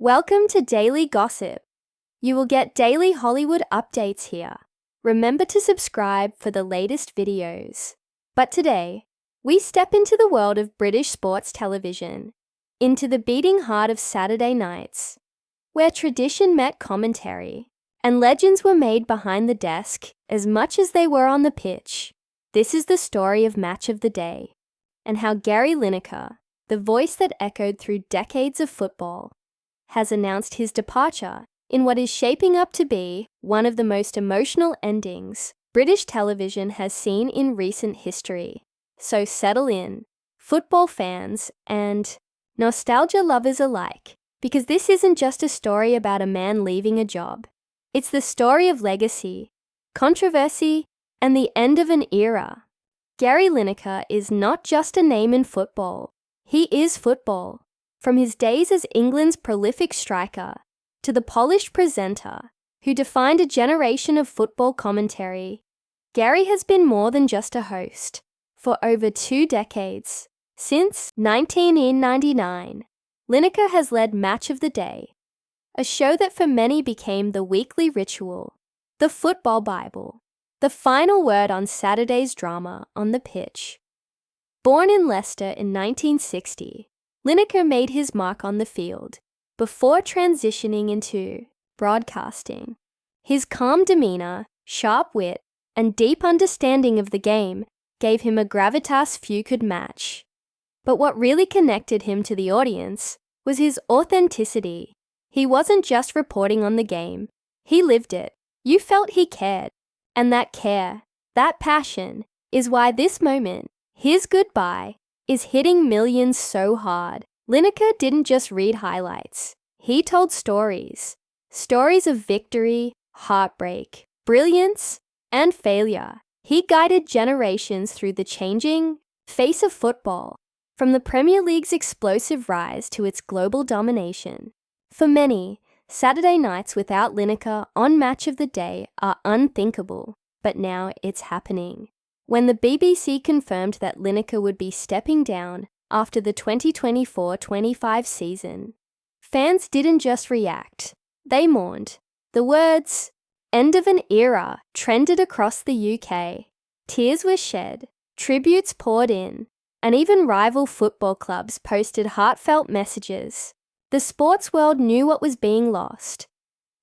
Welcome to Daily Gossip. You will get daily Hollywood updates here. Remember to subscribe for the latest videos. But today, we step into the world of British sports television, into the beating heart of Saturday nights, where tradition met commentary, and legends were made behind the desk as much as they were on the pitch. This is the story of Match of the Day, and how Gary Lineker, the voice that echoed through decades of football, has announced his departure in what is shaping up to be one of the most emotional endings British television has seen in recent history. So settle in, football fans and nostalgia lovers alike, because this isn't just a story about a man leaving a job. It's the story of legacy, controversy, and the end of an era. Gary Lineker is not just a name in football. He is football. From his days as England's prolific striker to the polished presenter who defined a generation of football commentary, Gary has been more than just a host. For over 2 decades, since 1999, Lineker has led Match of the Day, a show that for many became the weekly ritual, the football Bible, the final word on Saturday's drama on the pitch. Born in Leicester in 1960, Lineker made his mark on the field before transitioning into broadcasting. His calm demeanor, sharp wit, and deep understanding of the game gave him a gravitas few could match. But what really connected him to the audience was his authenticity. He wasn't just reporting on the game, he lived it. You felt he cared. And that care, that passion, is why this moment, his goodbye, is hitting millions so hard. Lineker didn't just read highlights. He told stories. Stories of victory, heartbreak, brilliance, and failure. He guided generations through the changing face of football, from the Premier League's explosive rise to its global domination. For many, Saturday nights without Lineker on Match of the Day are unthinkable, but now it's happening. When the BBC confirmed that Lineker would be stepping down after the 2024-25 season, fans didn't just react, they mourned. The words, "End of an era," trended across the UK. Tears were shed, tributes poured in, and even rival football clubs posted heartfelt messages. The sports world knew what was being lost.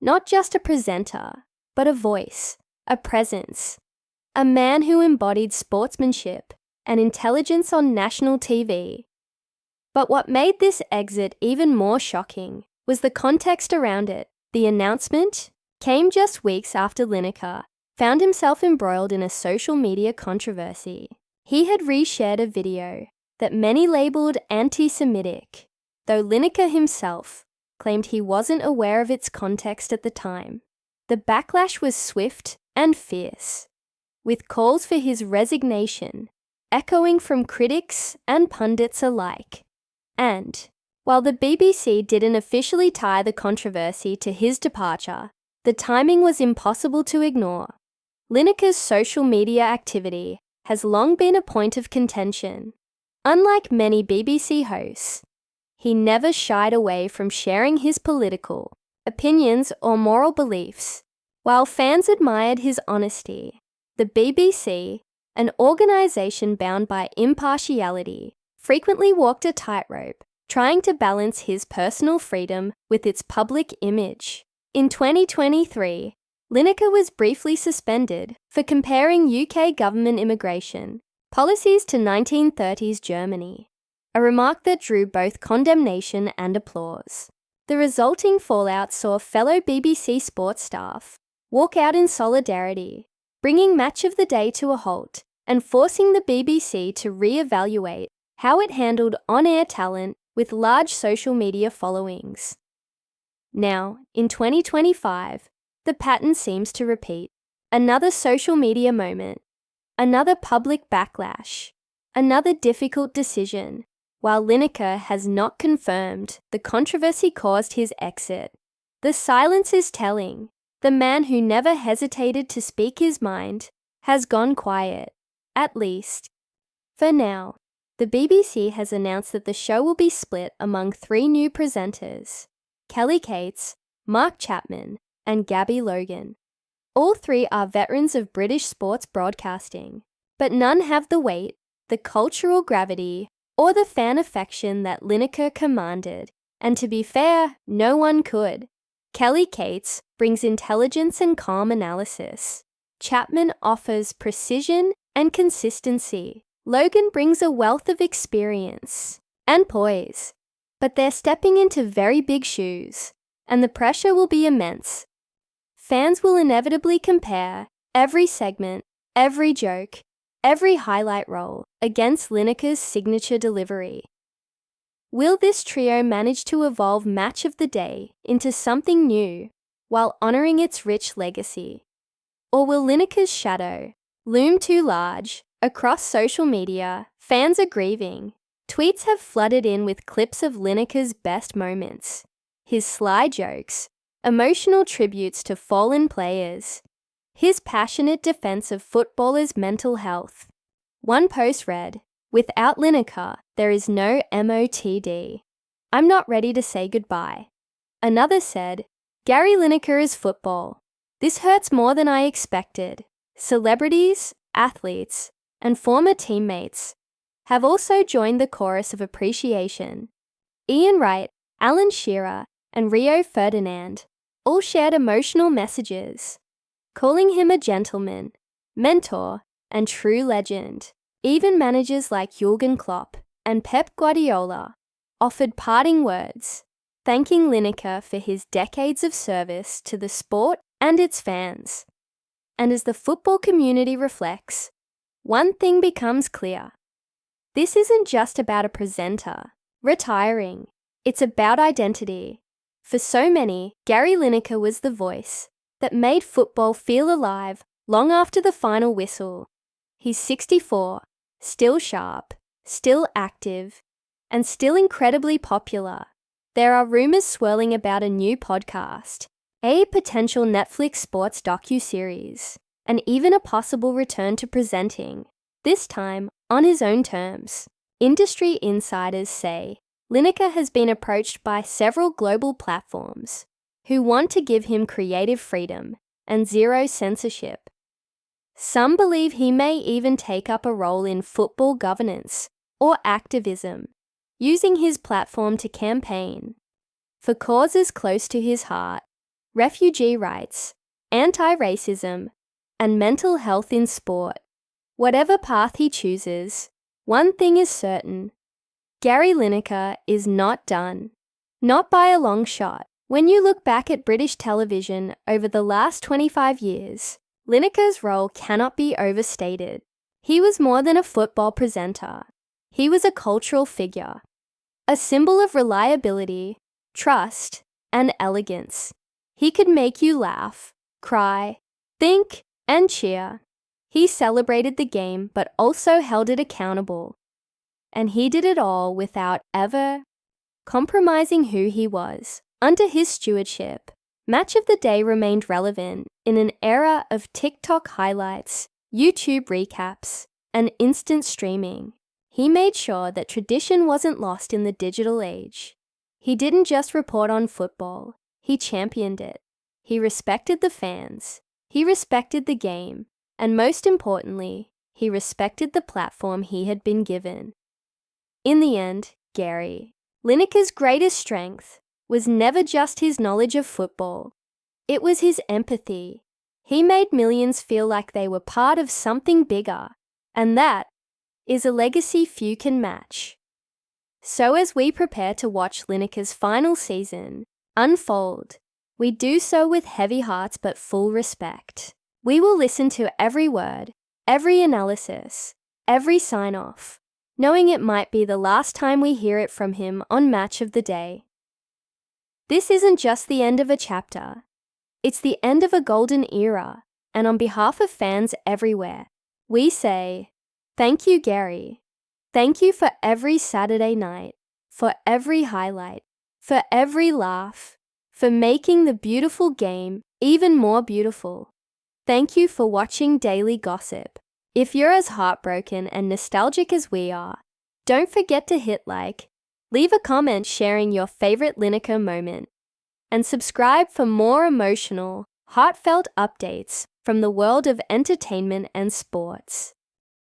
Not just a presenter, but a voice, a presence. A man who embodied sportsmanship and intelligence on national TV. But what made this exit even more shocking was the context around it. The announcement came just weeks after Lineker found himself embroiled in a social media controversy. He had reshared a video that many labelled anti-Semitic, though Lineker himself claimed he wasn't aware of its context at the time. The backlash was swift and fierce, with calls for his resignation echoing from critics and pundits alike. And, while the BBC didn't officially tie the controversy to his departure, the timing was impossible to ignore. Lineker's social media activity has long been a point of contention. Unlike many BBC hosts, he never shied away from sharing his political opinions or moral beliefs. While fans admired his honesty, the BBC, an organisation bound by impartiality, frequently walked a tightrope, trying to balance his personal freedom with its public image. In 2023, Lineker was briefly suspended for comparing UK government immigration policies to 1930s Germany, a remark that drew both condemnation and applause. The resulting fallout saw fellow BBC sports staff walk out in solidarity, bringing Match of the Day to a halt and forcing the BBC to re-evaluate how it handled on-air talent with large social media followings. Now, in 2025, the pattern seems to repeat. Another social media moment, another public backlash, another difficult decision. While Lineker has not confirmed the controversy caused his exit, the silence is telling. The man who never hesitated to speak his mind has gone quiet, at least for now. The BBC has announced that the show will be split among 3 new presenters. Kelly Cates, Mark Chapman, and Gabby Logan. All three are veterans of British sports broadcasting, but none have the weight, the cultural gravity, or the fan affection that Lineker commanded. And to be fair, no one could. Kelly Cates brings intelligence and calm analysis. Chapman offers precision and consistency. Logan brings a wealth of experience and poise. But they're stepping into very big shoes, and the pressure will be immense. Fans will inevitably compare every segment, every joke, every highlight role against Lineker's signature delivery. Will this trio manage to evolve Match of the Day into something new while honoring its rich legacy? Or will Lineker's shadow loom too large? Across social media, fans are grieving. Tweets have flooded in with clips of Lineker's best moments, his sly jokes, emotional tributes to fallen players, his passionate defense of footballers' mental health. One post read, "Without Lineker, there is no MOTD. I'm not ready to say goodbye." Another said, "Gary Lineker is football. This hurts more than I expected. Celebrities, athletes, and former teammates have also joined the chorus of appreciation. Ian Wright, Alan Shearer, and Rio Ferdinand all shared emotional messages, calling him a gentleman, mentor, and true legend. Even managers like Jurgen Klopp and Pep Guardiola offered parting words, thanking Lineker for his decades of service to the sport and its fans. And as the football community reflects, one thing becomes clear. This isn't just about a presenter retiring. It's about identity. For so many, Gary Lineker was the voice that made football feel alive long after the final whistle. He's 64, still sharp, still active, and still incredibly popular. There are rumors swirling about a new podcast, a potential Netflix sports docu-series, and even a possible return to presenting, this time on his own terms. Industry insiders say Lineker has been approached by several global platforms who want to give him creative freedom and zero censorship. Some believe he may even take up a role in football governance or activism, using his platform to campaign for causes close to his heart: refugee rights, anti-racism, and mental health in sport. Whatever path he chooses, one thing is certain: Gary Lineker is not done. Not by a long shot. When you look back at British television over the last 25 years, Lineker's role cannot be overstated. He was more than a football presenter. He was a cultural figure, a symbol of reliability, trust, and elegance. He could make you laugh, cry, think, and cheer. He celebrated the game but also held it accountable. And he did it all without ever compromising who he was. Under his stewardship, Match of the Day remained relevant in an era of TikTok highlights, YouTube recaps, and instant streaming. He made sure that tradition wasn't lost in the digital age. He didn't just report on football, he championed it. He respected the fans, he respected the game, and most importantly, he respected the platform he had been given. In the end, Gary Lineker's greatest strength was never just his knowledge of football. It was his empathy. He made millions feel like they were part of something bigger, and that is a legacy few can match. So as we prepare to watch Lineker's final season unfold, we do so with heavy hearts but full respect. We will listen to every word, every analysis, every sign-off, knowing it might be the last time we hear it from him on Match of the Day. This isn't just the end of a chapter. It's the end of a golden era, and on behalf of fans everywhere, we say, thank you, Gary. Thank you for every Saturday night, for every highlight, for every laugh, for making the beautiful game even more beautiful. Thank you for watching Daily Gossip. If you're as heartbroken and nostalgic as we are, don't forget to hit like. Leave a comment sharing your favorite Lineker moment, and subscribe for more emotional, heartfelt updates from the world of entertainment and sports.